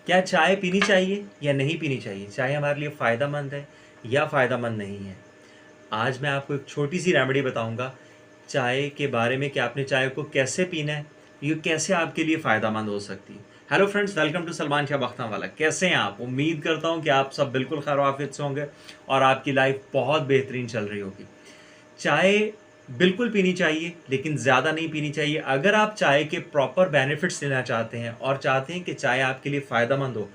क्या चाय पीनी चाहिए या नहीं पीनी चाहिए? चाय हमारे लिए फ़ायदेमंद है या फ़ायदेमंद नहीं है? आज मैं आपको एक छोटी सी रेमेडी बताऊंगा चाय के बारे में कि आपने चाय को कैसे पीना है, ये कैसे आपके लिए फ़ायदेमंद हो सकती है। Hello friends, welcome to Salman Shah Bakhtawala. कैसे हैं आप? उम्मीद करता हूं कि आप सब बिल्कुल खैर आफियत से होंगे और आपकी लाइफ बहुत बेहतरीन चल रही होगी। चाय बिल्कुल पीनी चाहिए, लेकिन ज़्यादा नहीं पीनी चाहिए। अगर आप चाय के प्रॉपर बेनिफिट्स लेना चाहते हैं और चाहते हैं कि चाय आपके लिए फ़ायदेमंद हो,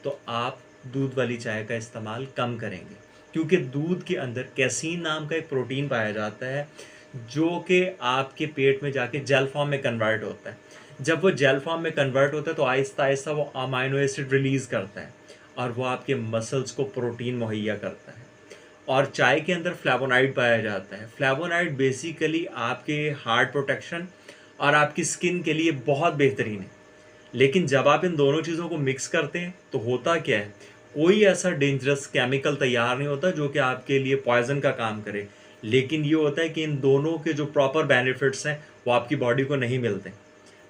तो आप दूध वाली चाय का इस्तेमाल कम करेंगे, क्योंकि दूध के अंदर कैसीन नाम का एक प्रोटीन पाया जाता है जो कि आपके पेट में जाके जेल फॉर्म में कन्वर्ट होता है। जब वो जेल फॉर्म में कन्वर्ट होता है तो आहिस्ता आहिस्ता वो अमाइनो एसिड रिलीज़ करता है और वो आपके मसल्स को प्रोटीन मुहैया करता है। और चाय के अंदर फ्लेवोनाइड पाया जाता है। फ्लेवोनाइड बेसिकली आपके हार्ट प्रोटेक्शन और आपकी स्किन के लिए बहुत बेहतरीन है। लेकिन जब आप इन दोनों चीज़ों को मिक्स करते हैं तो होता क्या है, कोई ऐसा डेंजरस केमिकल तैयार नहीं होता जो कि आपके लिए पॉइजन का काम करे। लेकिन ये होता है कि इन दोनों के जो प्रॉपर बेनिफिट्स हैं वो आपकी बॉडी को नहीं मिलते।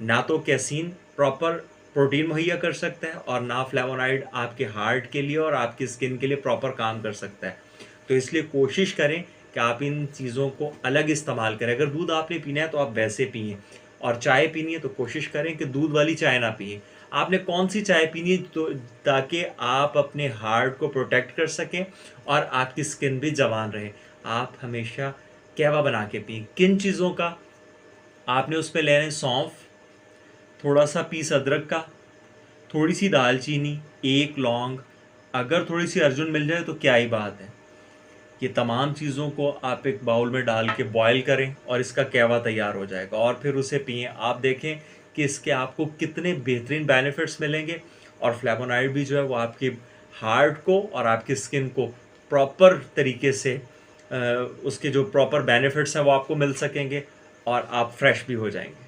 ना तो कैसीन प्रॉपर प्रोटीन मुहैया कर सकता है और ना फ्लेवोनाइड आपके हार्ट के लिए और आपकी स्किन के लिए प्रॉपर काम कर सकता है। तो इसलिए कोशिश करें कि आप इन चीज़ों को अलग इस्तेमाल करें। अगर दूध आपने पीना है तो आप वैसे पिए, और चाय पीनी है तो कोशिश करें कि दूध वाली चाय ना पिए। आपने कौन सी चाय पीनी है, तो ताकि आप अपने हार्ट को प्रोटेक्ट कर सकें और आपकी स्किन भी जवान रहे। आप हमेशा कहवा बना के पिए। किन चीज़ों का? आपने उसमें लेना है सौंफ, थोड़ा सा पीस अदरक का, थोड़ी सी दालचीनी, एक लौंग, अगर थोड़ी सी अर्जुन मिल जाए तो क्या ही बात है। ये तमाम चीज़ों को आप एक बाउल में डाल के बॉईल करें और इसका कहवा तैयार हो जाएगा और फिर उसे पिएं। आप देखें कि इसके आपको कितने बेहतरीन बेनिफिट्स मिलेंगे और फ्लेवोनाइड भी जो है वो आपके हार्ट को और आपकी स्किन को प्रॉपर तरीके से उसके जो प्रॉपर बेनिफिट्स हैं वो आपको मिल सकेंगे और आप फ्रेश भी हो जाएंगे।